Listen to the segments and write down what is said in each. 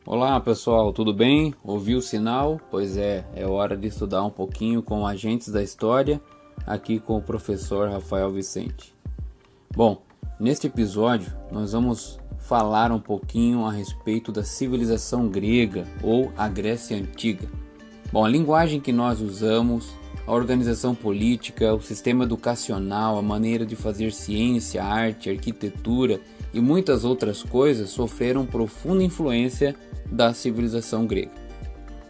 Olá pessoal, tudo bem? Ouviu o sinal? Pois é hora de estudar um pouquinho com agentes da história, aqui com o professor Rafael Vicente. Bom, neste episódio nós vamos falar um pouquinho a respeito da civilização grega ou a Grécia Antiga. Bom, a linguagem que nós usamos, a organização política, o sistema educacional, a maneira de fazer ciência, arte, arquitetura e muitas outras coisas sofreram profunda influência da civilização grega.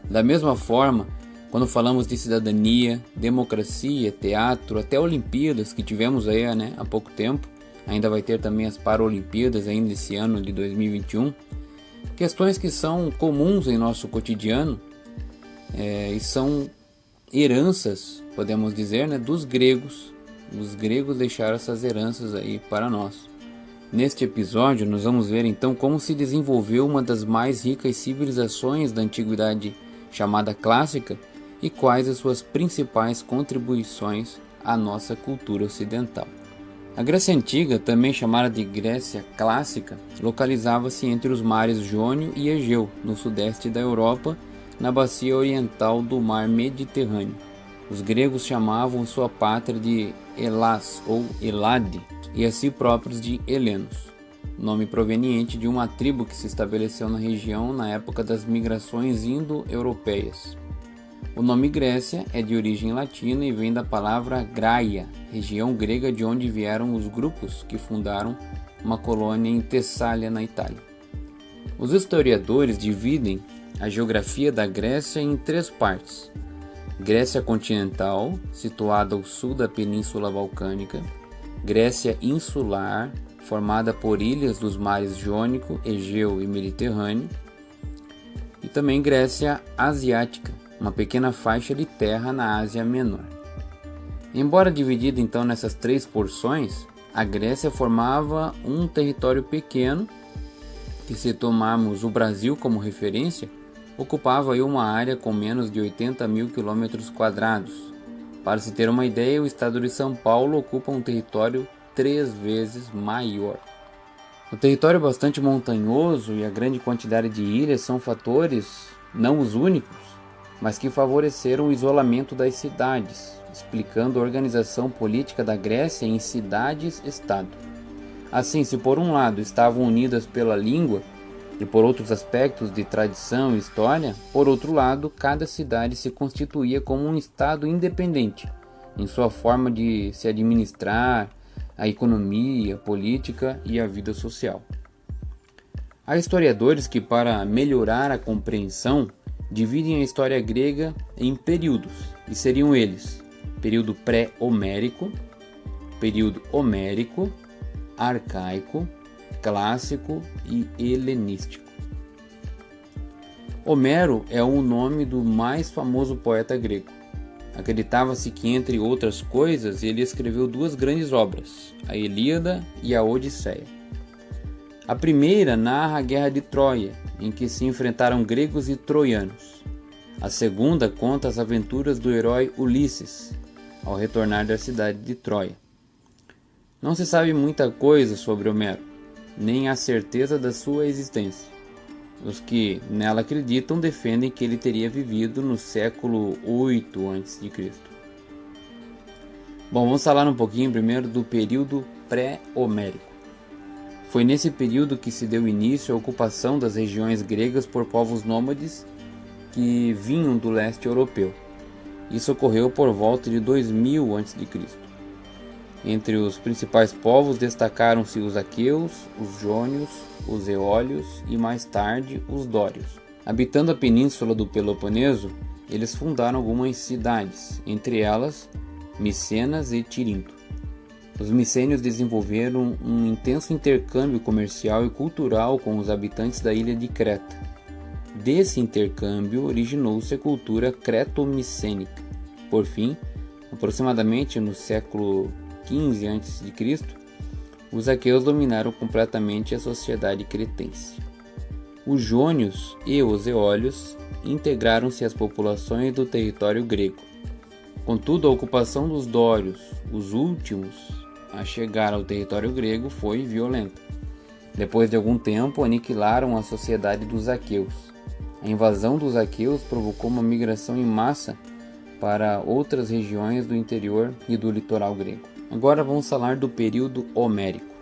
Da mesma forma, quando falamos de cidadania, democracia, teatro, até Olimpíadas que tivemos aí, há pouco tempo, ainda vai ter também as Paralimpíadas ainda esse ano de 2021, questões que são comuns em nosso cotidiano e são heranças, podemos dizer, dos gregos. Os gregos deixaram essas heranças aí para nós. Neste episódio, nós vamos ver então como se desenvolveu uma das mais ricas civilizações da antiguidade chamada clássica e quais as suas principais contribuições à nossa cultura ocidental. A Grécia Antiga, também chamada de Grécia Clássica, localizava-se entre os mares Jônio e Egeu, no sudeste da Europa, na bacia oriental do mar Mediterrâneo. Os gregos chamavam sua pátria de Helás ou Elade e a si próprios de helenos, nome proveniente de uma tribo que se estabeleceu na região na época das migrações indo-europeias. O nome Grécia é de origem latina e vem da palavra Graia, região grega de onde vieram os grupos que fundaram uma colônia em Tessália, na Itália. Os historiadores dividem a geografia da Grécia em três partes: Grécia continental, situada ao sul da Península Balcânica; Grécia insular, formada por ilhas dos mares Jônico, Egeu e Mediterrâneo; e também Grécia asiática, uma pequena faixa de terra na Ásia Menor. Embora dividida então nessas três porções, a Grécia formava um território pequeno que, se tomarmos o Brasil como referência, ocupava aí uma área com menos de 80 mil quilômetros quadrados. Para se ter uma ideia, o estado de São Paulo ocupa um território 3 vezes maior. O território bastante montanhoso e a grande quantidade de ilhas são fatores, não os únicos, mas que favoreceram o isolamento das cidades, explicando a organização política da Grécia em cidades-estado. Assim, se por um lado estavam unidas pela língua e por outros aspectos de tradição e história, por outro lado, cada cidade se constituía como um estado independente em sua forma de se administrar, a economia, a política e a vida social. Há historiadores que, para melhorar a compreensão, dividem a história grega em períodos, e seriam eles: período pré-homérico, período homérico, arcaico, clássico e helenístico. Homero é o nome do mais famoso poeta grego. Acreditava-se que, entre outras coisas, ele escreveu 2 grandes obras, a Ilíada e a Odisseia. A primeira narra a Guerra de Troia, em que se enfrentaram gregos e troianos. A segunda conta as aventuras do herói Ulisses, ao retornar da cidade de Troia. Não se sabe muita coisa sobre Homero, nem há certeza da sua existência. Os que nela acreditam defendem que ele teria vivido no século 8 a.C. Bom, vamos falar um pouquinho primeiro do período pré-homérico. Foi nesse período que se deu início à ocupação das regiões gregas por povos nômades que vinham do leste europeu. Isso ocorreu por volta de 2000 a.C. Entre os principais povos destacaram-se os aqueus, os jônios, os eólios e, mais tarde, os dórios. Habitando a península do Peloponeso, eles fundaram algumas cidades, entre elas Micenas e Tirinto. Os micênios desenvolveram um intenso intercâmbio comercial e cultural com os habitantes da ilha de Creta. Desse intercâmbio originou-se a cultura creto-micênica. Por fim, aproximadamente no século 15 a.C., os aqueus dominaram completamente a sociedade cretense. Os jônios e os eólios integraram-se às populações do território grego. Contudo, a ocupação dos dórios, os últimos a chegar ao território grego, foi violenta. Depois de algum tempo, aniquilaram a sociedade dos aqueus. A invasão dos aqueus provocou uma migração em massa para outras regiões do interior e do litoral grego. Agora vamos falar do período homérico.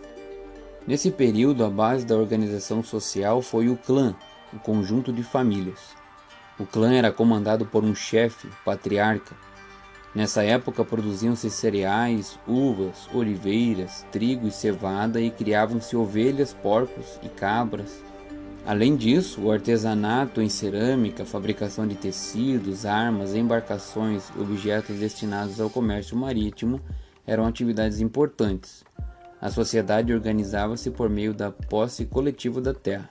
Nesse período, a base da organização social foi o clã, o conjunto de famílias. O clã era comandado por um chefe, patriarca. Nessa época produziam-se cereais, uvas, oliveiras, trigo e cevada e criavam-se ovelhas, porcos e cabras. Além disso, o artesanato em cerâmica, fabricação de tecidos, armas, embarcações e objetos destinados ao comércio marítimo eram atividades importantes. A sociedade organizava-se por meio da posse coletiva da terra.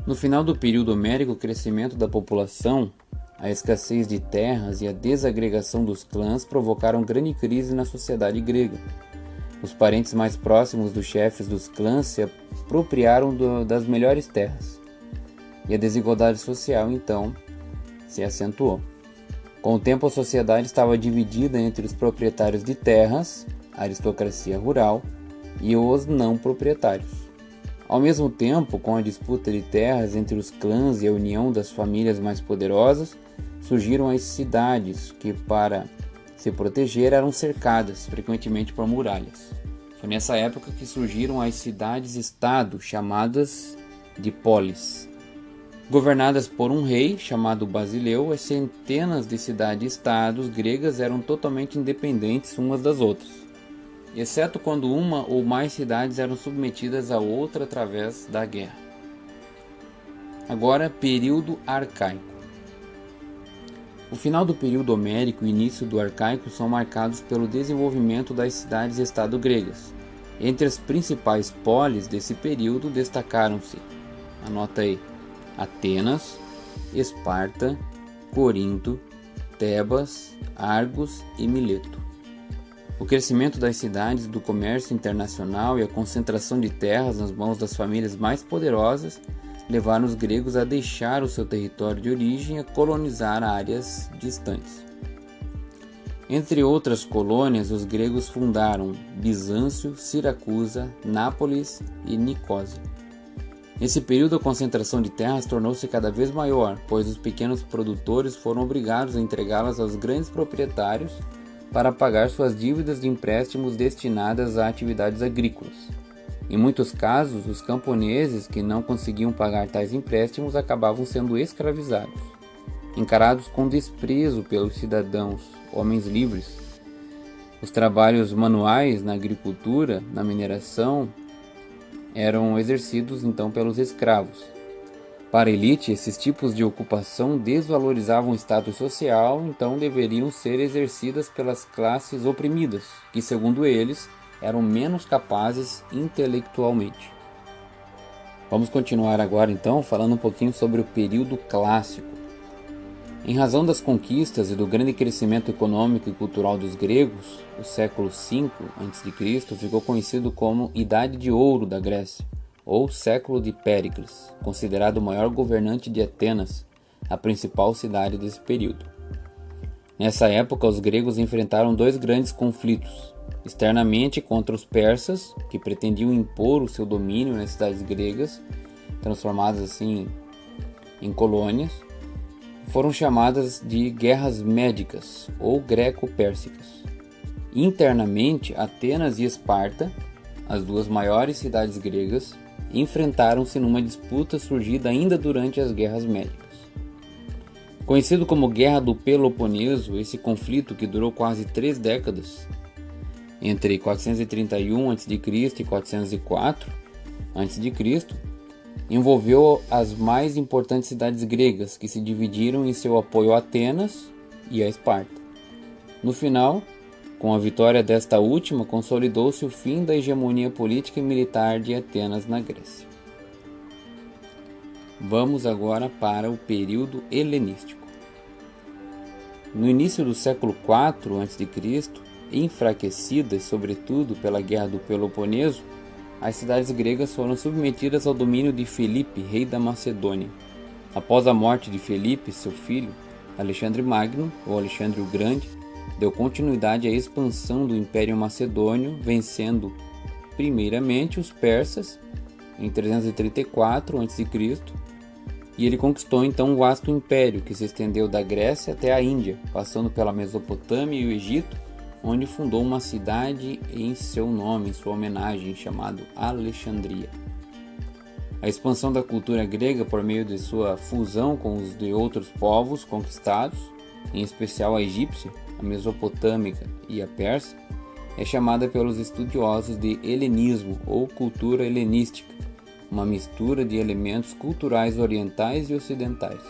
No final do período homérico, o crescimento da população, a escassez de terras e a desagregação dos clãs provocaram grande crise na sociedade grega. Os parentes mais próximos dos chefes dos clãs se apropriaram das melhores terras, e a desigualdade social, então, se acentuou. Com o tempo, a sociedade estava dividida entre os proprietários de terras, a aristocracia rural, e os não proprietários. Ao mesmo tempo, com a disputa de terras entre os clãs e a união das famílias mais poderosas, surgiram as cidades que, para se proteger, eram cercadas, frequentemente por muralhas. Foi nessa época que surgiram as cidades-estado, chamadas de polis. Governadas por um rei chamado Basileu, as centenas de cidades-estados gregas eram totalmente independentes umas das outras, exceto quando uma ou mais cidades eram submetidas a outra através da guerra. Agora, período arcaico. O final do período homérico e o início do arcaico são marcados pelo desenvolvimento das cidades-estado gregas. Entre as principais polis desse período destacaram-se, anota aí, Atenas, Esparta, Corinto, Tebas, Argos e Mileto. O crescimento das cidades, do comércio internacional e a concentração de terras nas mãos das famílias mais poderosas levaram os gregos a deixar o seu território de origem e a colonizar áreas distantes. Entre outras colônias, os gregos fundaram Bizâncio, Siracusa, Nápoles e Nicósia. Nesse período, a concentração de terras tornou-se cada vez maior, pois os pequenos produtores foram obrigados a entregá-las aos grandes proprietários para pagar suas dívidas de empréstimos destinadas a atividades agrícolas. Em muitos casos, os camponeses que não conseguiam pagar tais empréstimos acabavam sendo escravizados, encarados com desprezo pelos cidadãos, homens livres. Os trabalhos manuais na agricultura, na mineração, eram exercidos então pelos escravos. Para a elite, esses tipos de ocupação desvalorizavam o status social, então deveriam ser exercidas pelas classes oprimidas, que, segundo eles, eram menos capazes intelectualmente. Vamos continuar agora então falando um pouquinho sobre o período clássico. Em razão das conquistas e do grande crescimento econômico e cultural dos gregos, o século V a.C. ficou conhecido como Idade de Ouro da Grécia, ou século de Péricles, considerado o maior governante de Atenas, a principal cidade desse período. Nessa época, os gregos enfrentaram dois grandes conflitos: externamente contra os persas, que pretendiam impor o seu domínio nas cidades gregas, transformadas assim em colônias, foram chamadas de guerras médicas ou greco-pérsicas. Internamente, Atenas e Esparta, as duas maiores cidades gregas, enfrentaram-se numa disputa surgida ainda durante as guerras médicas. Conhecido como Guerra do Peloponeso, esse conflito, que durou quase 3 décadas, entre 431 a.C. e 404 a.C., envolveu as mais importantes cidades gregas, que se dividiram em seu apoio a Atenas e a Esparta. No final, com a vitória desta última, consolidou-se o fim da hegemonia política e militar de Atenas na Grécia. Vamos agora para o período helenístico. No início do século IV a.C., enfraquecidas sobretudo pela Guerra do Peloponeso, as cidades gregas foram submetidas ao domínio de Filipe, rei da Macedônia. Após a morte de Filipe, seu filho, Alexandre Magno, ou Alexandre o Grande, deu continuidade à expansão do Império Macedônio, vencendo primeiramente os persas em 334 a.C., e ele conquistou então um vasto império que se estendeu da Grécia até a Índia, passando pela Mesopotâmia e o Egito, onde fundou uma cidade em seu nome, em sua homenagem, chamada Alexandria. A expansão da cultura grega por meio de sua fusão com os de outros povos conquistados, em especial a egípcia, a mesopotâmica e a persa, é chamada pelos estudiosos de helenismo ou cultura helenística, uma mistura de elementos culturais orientais e ocidentais.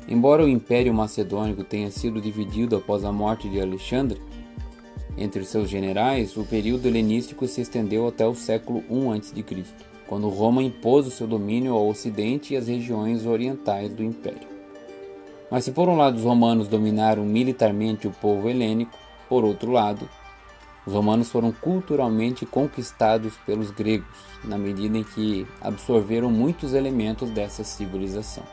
Embora o Império Macedônico tenha sido dividido após a morte de Alexandre entre seus generais, o período helenístico se estendeu até o século I a.C., quando Roma impôs o seu domínio ao ocidente e às regiões orientais do Império. Mas se por um lado os romanos dominaram militarmente o povo helênico, por outro lado, os romanos foram culturalmente conquistados pelos gregos, na medida em que absorveram muitos elementos dessa civilização.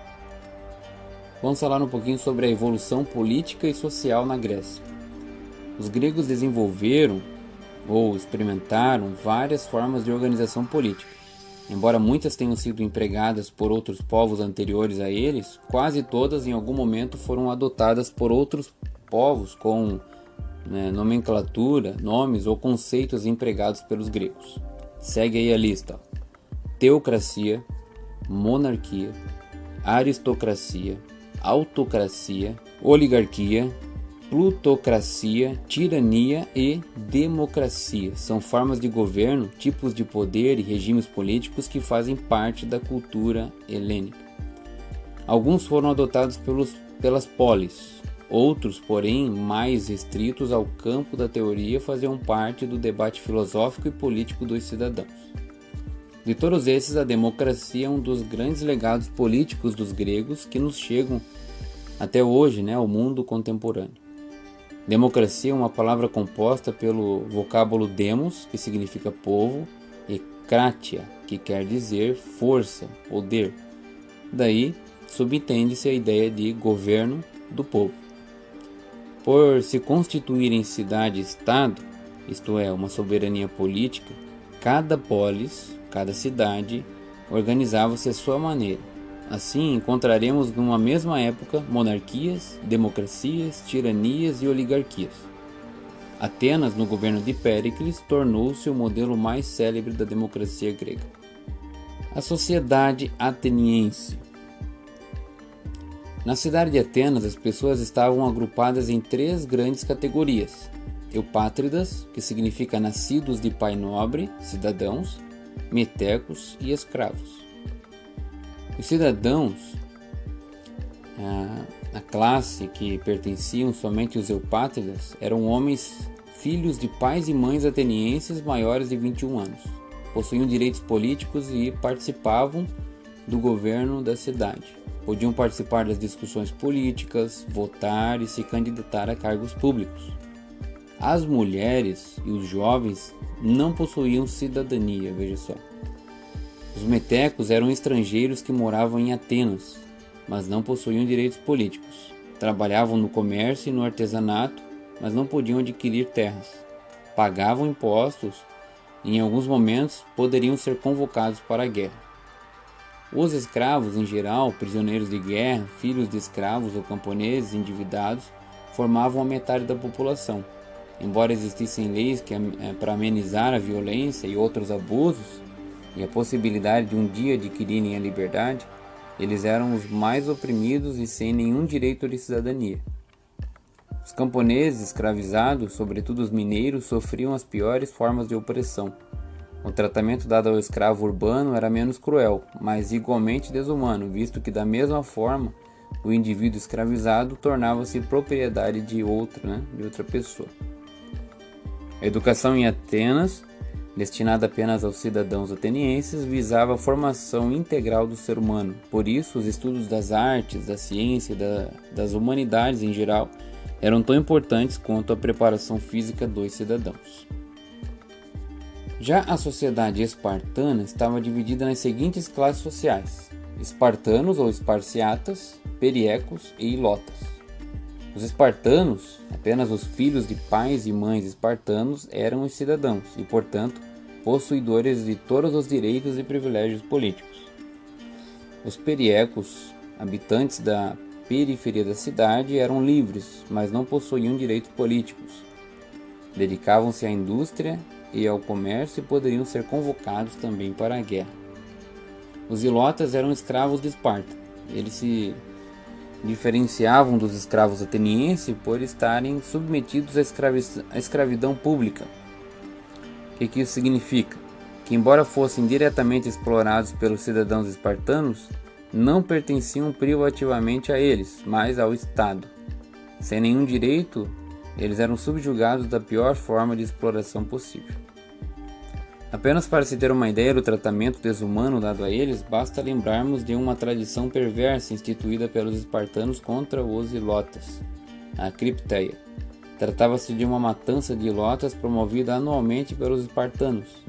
Vamos falar um pouquinho sobre a evolução política e social na Grécia. Os gregos desenvolveram ou experimentaram várias formas de organização política. Embora muitas tenham sido empregadas por outros povos anteriores a eles, quase todas em algum momento foram adotadas por outros povos com nomenclatura, nomes ou conceitos empregados pelos gregos. Segue aí a lista: teocracia, monarquia, aristocracia, autocracia, oligarquia, plutocracia, tirania e democracia. São formas de governo, tipos de poder e regimes políticos que fazem parte da cultura helênica. Alguns foram adotados pelas polis. Outros, porém, mais restritos ao campo da teoria, faziam parte do debate filosófico e político dos cidadãos. De todos esses, a democracia é um dos grandes legados políticos dos gregos que nos chegam até hoje, ao mundo contemporâneo. Democracia é uma palavra composta pelo vocábulo demos, que significa povo, e kratia, que quer dizer força, poder. Daí, subentende-se a ideia de governo do povo. Por se constituir em cidade-estado, isto é, uma soberania política, cada polis, cada cidade, organizava-se à sua maneira. Assim, encontraremos numa mesma época monarquias, democracias, tiranias e oligarquias. Atenas, no governo de Péricles, tornou-se o modelo mais célebre da democracia grega. A sociedade ateniense. Na cidade de Atenas, as pessoas estavam agrupadas em três grandes categorias: eupátridas, que significa nascidos de pai nobre, cidadãos, metecos e escravos. Os cidadãos, a classe que pertenciam somente aos eupátridas, eram homens filhos de pais e mães atenienses maiores de 21 anos. Possuíam direitos políticos e participavam do governo da cidade. Podiam participar das discussões políticas, votar e se candidatar a cargos públicos. As mulheres e os jovens não possuíam cidadania, veja só. Os metecos eram estrangeiros que moravam em Atenas, mas não possuíam direitos políticos. Trabalhavam no comércio e no artesanato, mas não podiam adquirir terras. Pagavam impostos e, em alguns momentos, poderiam ser convocados para a guerra. Os escravos, em geral, prisioneiros de guerra, filhos de escravos ou camponeses endividados, formavam a metade da população. Embora existissem leis para amenizar a violência e outros abusos, e a possibilidade de um dia adquirirem a liberdade, eles eram os mais oprimidos e sem nenhum direito de cidadania. Os camponeses escravizados, sobretudo os mineiros, sofriam as piores formas de opressão. O tratamento dado ao escravo urbano era menos cruel, mas igualmente desumano, visto que, da mesma forma, o indivíduo escravizado tornava-se propriedade de outra pessoa. A educação em Atenas, destinada apenas aos cidadãos atenienses, visava a formação integral do ser humano. Por isso, os estudos das artes, da ciência e das humanidades em geral eram tão importantes quanto a preparação física dos cidadãos. Já a sociedade espartana estava dividida nas seguintes classes sociais: espartanos ou esparciatas, periecos e ilotas. Os espartanos, apenas os filhos de pais e mães espartanos, eram os cidadãos e, portanto, possuidores de todos os direitos e privilégios políticos. Os periecos, habitantes da periferia da cidade, eram livres, mas não possuíam direitos políticos. Dedicavam-se à indústria e ao comércio e poderiam ser convocados também para a guerra. Os ilotas eram escravos de Esparta. Eles se diferenciavam dos escravos atenienses por estarem submetidos à escravidão pública. O que isso significa? Que, embora fossem diretamente explorados pelos cidadãos espartanos, não pertenciam privativamente a eles, mas ao Estado. Sem nenhum direito, eles eram subjugados da pior forma de exploração possível. Apenas para se ter uma ideia do tratamento desumano dado a eles, basta lembrarmos de uma tradição perversa instituída pelos espartanos contra os ilotas, a cripteia. Tratava-se de uma matança de ilotas promovida anualmente pelos espartanos.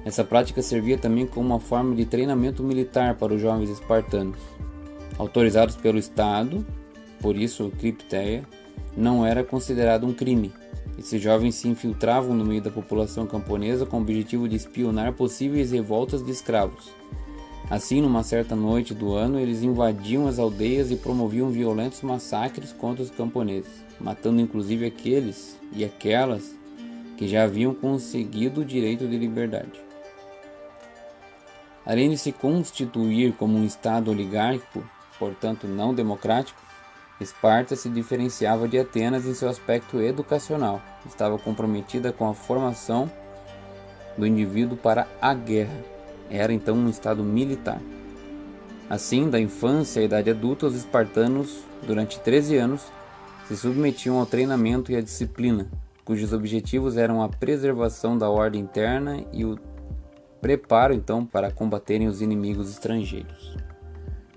Essa prática servia também como uma forma de treinamento militar para os jovens espartanos. Autorizados pelo Estado, por isso cripteia, não era considerado um crime. Esses jovens se infiltravam no meio da população camponesa com o objetivo de espionar possíveis revoltas de escravos. Assim, numa certa noite do ano, eles invadiam as aldeias e promoviam violentos massacres contra os camponeses, matando inclusive aqueles e aquelas que já haviam conseguido o direito de liberdade. Além de se constituir como um estado oligárquico, portanto não democrático, Esparta se diferenciava de Atenas em seu aspecto educacional. Estava comprometida com a formação do indivíduo para a guerra. Era então um estado militar. Assim, da infância à idade adulta, os espartanos, durante 13 anos, se submetiam ao treinamento e à disciplina, cujos objetivos eram a preservação da ordem interna e o preparo então para combaterem os inimigos estrangeiros.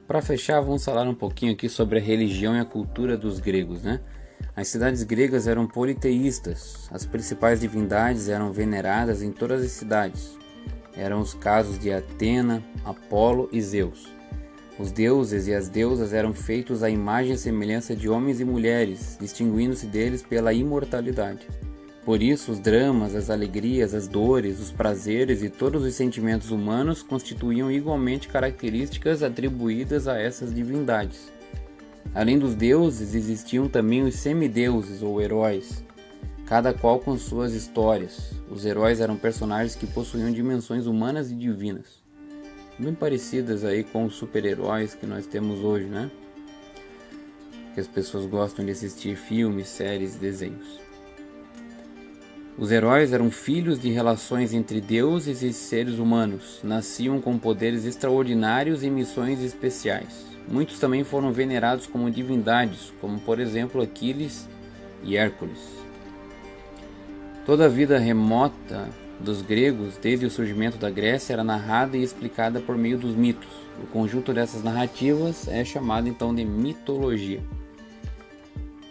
Para fechar, vamos falar um pouquinho aqui sobre a religião e a cultura dos gregos, né? As cidades gregas eram politeístas. As principais divindades eram veneradas em todas as cidades. Eram os casos de Atena, Apolo e Zeus. Os deuses e as deusas eram feitos à imagem e semelhança de homens e mulheres, distinguindo-se deles pela imortalidade. Por isso, os dramas, as alegrias, as dores, os prazeres e todos os sentimentos humanos constituíam igualmente características atribuídas a essas divindades. Além dos deuses, existiam também os semideuses ou heróis, cada qual com suas histórias. Os heróis eram personagens que possuíam dimensões humanas e divinas, bem parecidas aí com os super-heróis que nós temos hoje, né? Que as pessoas gostam de assistir filmes, séries, desenhos. Os heróis eram filhos de relações entre deuses e seres humanos, nasciam com poderes extraordinários e missões especiais. Muitos também foram venerados como divindades, como por exemplo Aquiles e Hércules. Toda a vida remota dos gregos, desde o surgimento da Grécia, era narrada e explicada por meio dos mitos. O conjunto dessas narrativas é chamado então de mitologia.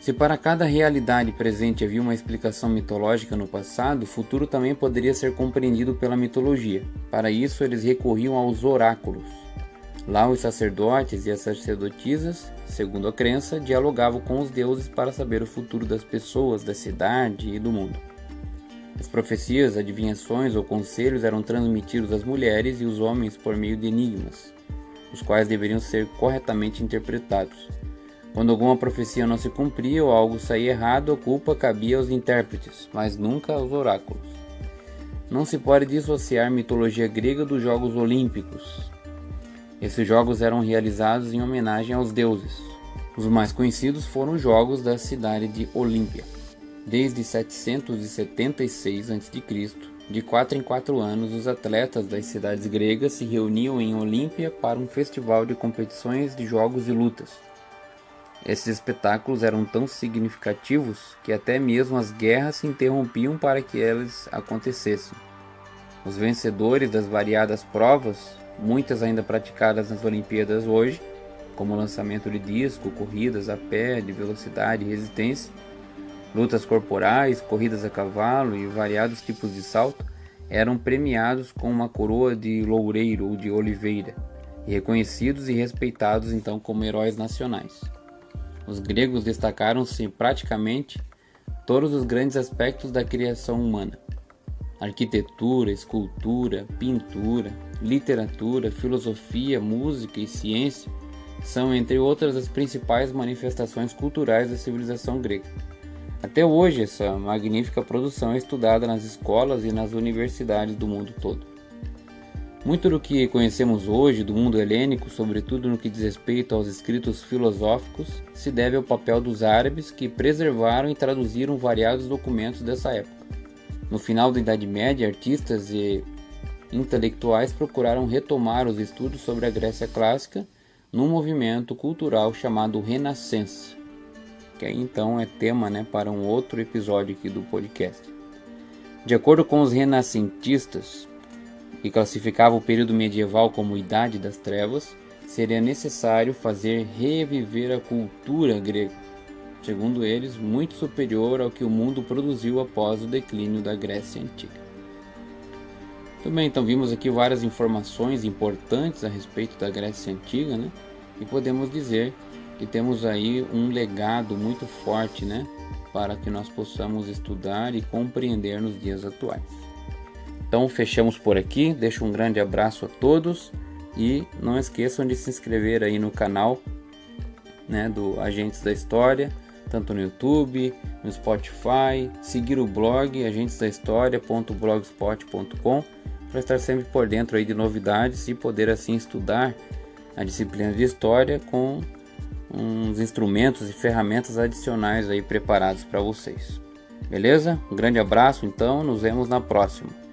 Se para cada realidade presente havia uma explicação mitológica no passado, o futuro também poderia ser compreendido pela mitologia. Para isso, eles recorriam aos oráculos. Lá, os sacerdotes e as sacerdotisas, segundo a crença, dialogavam com os deuses para saber o futuro das pessoas, da cidade e do mundo. As profecias, adivinhações ou conselhos eram transmitidos às mulheres e os homens por meio de enigmas, os quais deveriam ser corretamente interpretados. Quando alguma profecia não se cumpria ou algo saía errado, a culpa cabia aos intérpretes, mas nunca aos oráculos. Não se pode dissociar a mitologia grega dos Jogos Olímpicos. Esses jogos eram realizados em homenagem aos deuses. Os mais conhecidos foram os Jogos da cidade de Olímpia. Desde 776 a.C., de 4 em 4 anos, os atletas das cidades gregas se reuniam em Olímpia para um festival de competições de jogos e lutas. Esses espetáculos eram tão significativos que até mesmo as guerras se interrompiam para que eles acontecessem. Os vencedores das variadas provas, muitas ainda praticadas nas Olimpíadas hoje, como lançamento de disco, corridas a pé, de velocidade e resistência, lutas corporais, corridas a cavalo e variados tipos de salto, eram premiados com uma coroa de loureiro ou de oliveira, e reconhecidos e respeitados então como heróis nacionais. Os gregos destacaram-se em praticamente todos os grandes aspectos da criação humana. arquitetura, escultura, pintura, literatura, filosofia, música e ciência são, entre outras, as principais manifestações culturais da civilização grega. Até hoje, essa magnífica produção é estudada nas escolas e nas universidades do mundo todo. Muito do que conhecemos hoje do mundo helênico, sobretudo no que diz respeito aos escritos filosóficos, se deve ao papel dos árabes que preservaram e traduziram variados documentos dessa época. No final da Idade Média, artistas e intelectuais procuraram retomar os estudos sobre a Grécia clássica num movimento cultural chamado Renascença, que aí então é tema, para um outro episódio aqui do podcast. De acordo com os renascentistas, que classificavam o período medieval como Idade das Trevas, seria necessário fazer reviver a cultura grega, segundo eles, muito superior ao que o mundo produziu após o declínio da Grécia Antiga. Muito bem, então vimos aqui várias informações importantes a respeito da Grécia Antiga, e podemos dizer que temos aí um legado muito forte, para que nós possamos estudar e compreender nos dias atuais. Então fechamos por aqui, deixo um grande abraço a todos e não esqueçam de se inscrever aí no canal, do Agentes da História, tanto no YouTube, no Spotify, seguir o blog agentesdahistoria.blogspot.com para estar sempre por dentro aí de novidades e poder assim estudar a disciplina de História com uns instrumentos e ferramentas adicionais aí preparados para vocês. Beleza? Um grande abraço então, nos vemos na próxima.